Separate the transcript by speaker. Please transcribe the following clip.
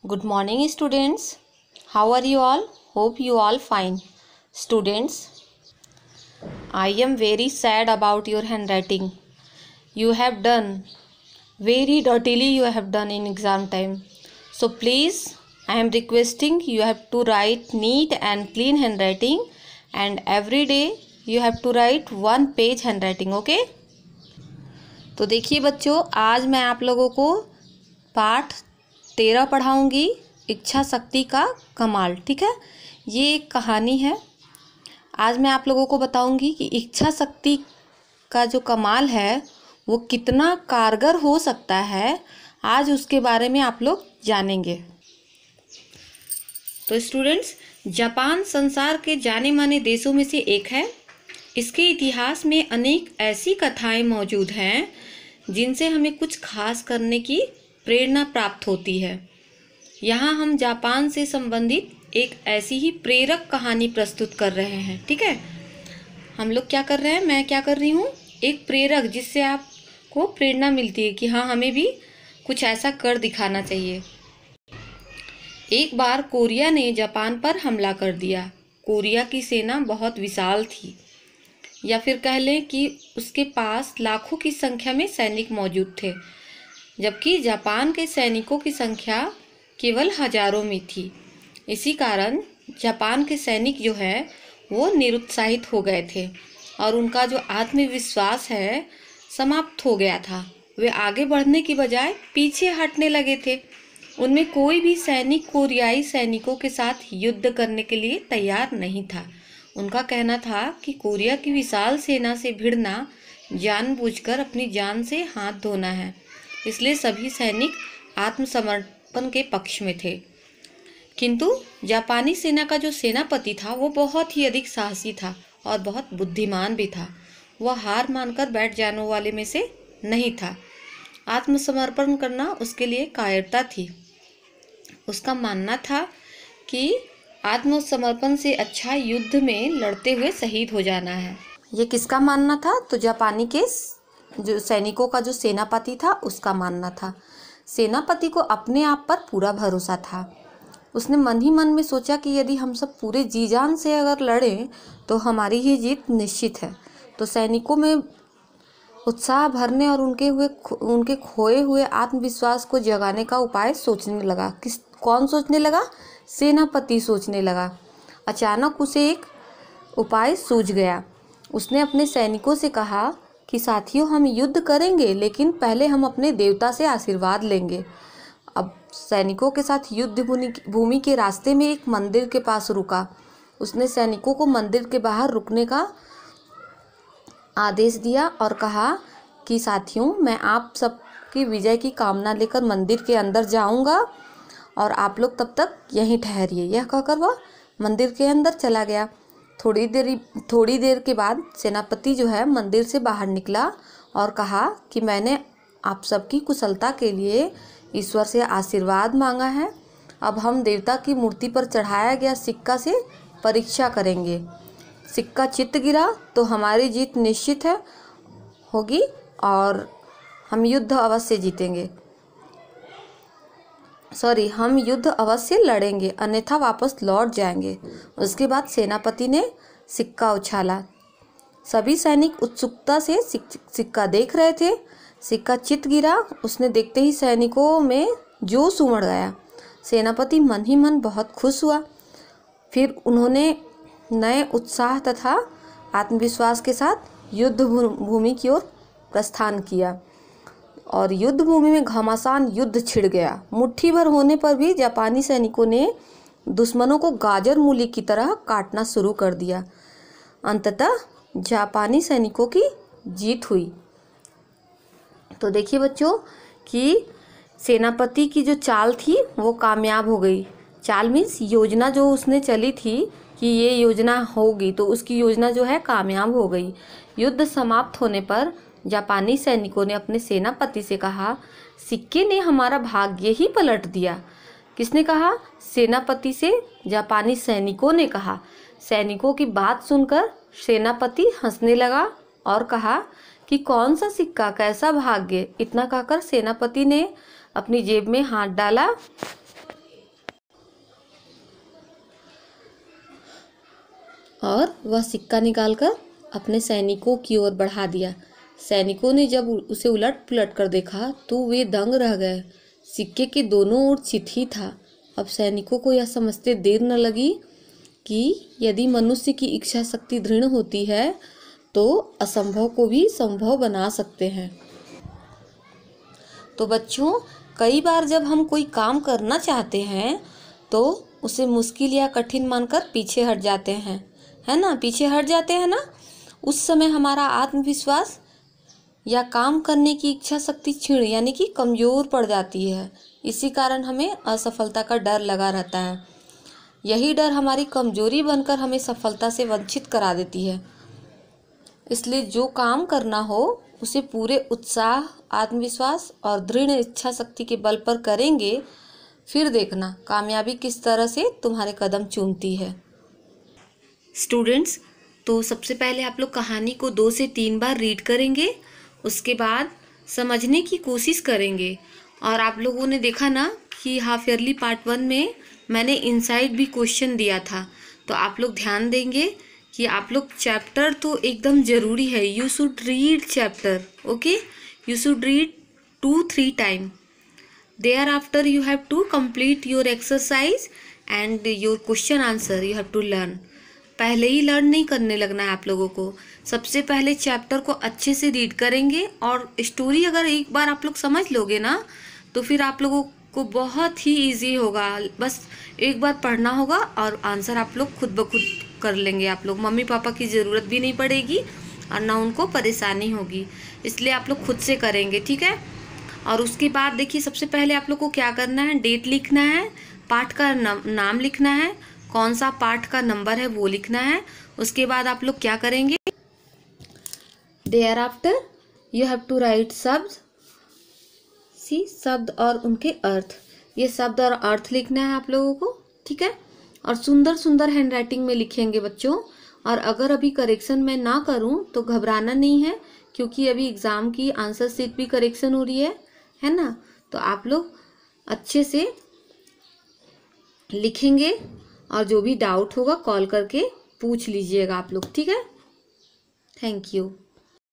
Speaker 1: Good morning, students. How are you all? Hope you all fine. Students, I am very sad about your handwriting. You have done very dirtily. You have done in exam time. So please, I am requesting you have to write neat and clean handwriting, and every day you have to write 1 page handwriting. Okay? तो देखिए बच्चों, आज मैं आप लोगों को पाठ 13 पढ़ाऊँगी, इच्छा शक्ति का कमाल। ठीक है, ये एक कहानी है। आज मैं आप लोगों को बताऊंगी कि इच्छा शक्ति का जो कमाल है वो कितना कारगर हो सकता है। आज उसके बारे में आप लोग जानेंगे। तो स्टूडेंट्स, जापान संसार के जाने माने देशों में से एक है। इसके इतिहास में अनेक ऐसी कथाएं मौजूद हैं जिनसे हमें कुछ खास करने की प्रेरणा प्राप्त होती है। यहाँ हम जापान से संबंधित एक ऐसी ही प्रेरक कहानी प्रस्तुत कर रहे हैं। ठीक है, हम लोग क्या कर रहे हैं, मैं क्या कर रही हूँ, एक प्रेरक जिससे आपको प्रेरणा मिलती है कि हाँ, हमें भी कुछ ऐसा कर दिखाना चाहिए। एक बार कोरिया ने जापान पर हमला कर दिया। कोरिया की सेना बहुत विशाल थी, या फिर कह लें कि उसके पास लाखों की संख्या में सैनिक मौजूद थे, जबकि जापान के सैनिकों की संख्या केवल हजारों में थी। इसी कारण जापान के सैनिक जो है वो निरुत्साहित हो गए थे और उनका जो आत्मविश्वास है समाप्त हो गया था। वे आगे बढ़ने की बजाय पीछे हटने लगे थे। उनमें कोई भी सैनिक कोरियाई सैनिकों के साथ युद्ध करने के लिए तैयार नहीं था। उनका कहना था कि कोरिया की विशाल सेना से भिड़ना जानबूझकर अपनी जान से हाथ धोना है। इसलिए सभी सैनिक आत्मसमर्पण के पक्ष में थे। किंतु जापानी सेना का जो सेनापति था वो बहुत ही अधिक साहसी था और बहुत बुद्धिमान भी था। वह हार मानकर बैठ जाने वाले में से नहीं था। आत्मसमर्पण करना उसके लिए कायरता थी। उसका मानना था कि आत्मसमर्पण से अच्छा युद्ध में लड़ते हुए शहीद हो जाना है। ये किसका मानना था? तो जापानी के जो सैनिकों का जो सेनापति था उसका मानना था। सेनापति को अपने आप पर पूरा भरोसा था। उसने मन ही मन में सोचा कि यदि हम सब पूरे जी जान से अगर लड़ें तो हमारी ही जीत निश्चित है। तो सैनिकों में उत्साह भरने और उनके खोए हुए आत्मविश्वास को जगाने का उपाय सोचने लगा। कौन सोचने लगा? सेनापति सोचने लगा। अचानक उसे एक उपाय सूझ गया। उसने अपने सैनिकों से कहा कि साथियों, हम युद्ध करेंगे, लेकिन पहले हम अपने देवता से आशीर्वाद लेंगे। अब सैनिकों के साथ युद्ध भूमि के रास्ते में एक मंदिर के पास रुका। उसने सैनिकों को मंदिर के बाहर रुकने का आदेश दिया और कहा कि साथियों, मैं आप सबकी विजय की कामना लेकर मंदिर के अंदर जाऊंगा और आप लोग तब तक यहीं ठहरिए। यह कहकर वह मंदिर के अंदर चला गया। थोड़ी देर के बाद सेनापति जो है मंदिर से बाहर निकला और कहा कि मैंने आप सबकी कुशलता के लिए ईश्वर से आशीर्वाद मांगा है। अब हम देवता की मूर्ति पर चढ़ाया गया सिक्का से परीक्षा करेंगे। सिक्का चित्त गिरा तो हमारी जीत निश्चित होगी और हम युद्ध अवश्य जीतेंगे। हम युद्ध अवश्य लड़ेंगे, अन्यथा वापस लौट जाएंगे। उसके बाद सेनापति ने सिक्का उछाला। सभी सैनिक उत्सुकता से सिक्का देख रहे थे। सिक्का चित गिरा। उसने देखते ही सैनिकों में जोश उमड़ गया। सेनापति मन ही मन बहुत खुश हुआ। फिर उन्होंने नए उत्साह तथा आत्मविश्वास के साथ युद्ध भूमि की ओर प्रस्थान किया और युद्ध भूमि में घमासान युद्ध छिड़ गया। मुट्ठी भर होने पर भी जापानी सैनिकों ने दुश्मनों को गाजर मूली की तरह काटना शुरू कर दिया। अंततः जापानी सैनिकों की जीत हुई। तो देखिए बच्चों कि सेनापति की जो चाल थी वो कामयाब हो गई। चाल मीन्स योजना जो उसने चली थी कि ये योजना होगी, तो उसकी योजना जो है कामयाब हो गई। युद्ध समाप्त होने पर जापानी सैनिकों ने अपने सेनापति से कहा, सिक्के ने हमारा भाग्य ही पलट दिया। किसने कहा? सेनापति से जापानी सैनिकों ने कहा। सैनिकों की बात सुनकर सेनापति हंसने लगा और कहा कि कौन सा सिक्का, कैसा भाग्य। इतना कहकर सेनापति ने अपनी जेब में हाथ डाला और वह सिक्का निकालकर अपने सैनिकों की ओर बढ़ा दिया। सैनिकों ने जब उसे उलट पुलट कर देखा तो वे दंग रह गए। सिक्के के दोनों ओर चिट्ठी था। अब सैनिकों को यह समझते देर न लगी कि यदि मनुष्य की इच्छा शक्ति दृढ़ होती है तो असंभव को भी संभव बना सकते हैं। तो बच्चों, कई बार जब हम कोई काम करना चाहते हैं तो उसे मुश्किल या कठिन मानकर पीछे हट जाते हैं, है ना, पीछे हट जाते हैं ना। उस समय हमारा आत्मविश्वास या काम करने की इच्छा शक्ति क्षीण यानी कि कमज़ोर पड़ जाती है। इसी कारण हमें असफलता का डर लगा रहता है। यही डर हमारी कमजोरी बनकर हमें सफलता से वंचित करा देती है। इसलिए जो काम करना हो उसे पूरे उत्साह, आत्मविश्वास और दृढ़ इच्छा शक्ति के बल पर करेंगे, फिर देखना कामयाबी किस तरह से तुम्हारे कदम चूमती है। स्टूडेंट्स, तो सबसे पहले आप लोग कहानी को 2 से 3 बार रीड करेंगे, उसके बाद समझने की कोशिश करेंगे। और आप लोगों ने देखा ना कि हाफ ईयरली पार्ट 1 में मैंने इनसाइड भी क्वेश्चन दिया था, तो आप लोग ध्यान देंगे कि आप लोग चैप्टर तो एकदम ज़रूरी है, you should read chapter, okay, you should read 2-3 time. Thereafter you have to complete your exercise and your question answer you have to learn. पहले ही लर्न नहीं करने लगना है आप लोगों को। सबसे पहले चैप्टर को अच्छे से रीड करेंगे और स्टोरी अगर एक बार आप लोग समझ लोगे ना तो फिर आप लोगों को बहुत ही इजी होगा। बस एक बार पढ़ना होगा और आंसर आप लोग खुद ब खुद कर लेंगे। आप लोग मम्मी पापा की ज़रूरत भी नहीं पड़ेगी और ना उनको परेशानी होगी, इसलिए आप लोग खुद से करेंगे, ठीक है। और उसके बाद देखिए, सबसे पहले आप लोग को क्या करना है, डेट लिखना है, पाठ का नाम लिखना है, कौन सा पाठ का नंबर है वो लिखना है। उसके बाद आप लोग क्या करेंगे, thereafter you have to write शब्द, शब्द और उनके अर्थ। ये शब्द और अर्थ लिखना है आप लोगों को, ठीक है। और सुंदर सुंदर हैंडराइटिंग में लिखेंगे बच्चों। और अगर अभी करेक्शन मैं ना करूं तो घबराना नहीं है, क्योंकि अभी एग्ज़ाम की आंसर शीट भी करेक्शन हो रही है ना। तो आप लोग अच्छे से लिखेंगे और जो भी डाउट होगा कॉल करके पूछ लीजिएगा आप लोग, ठीक है। Thank you.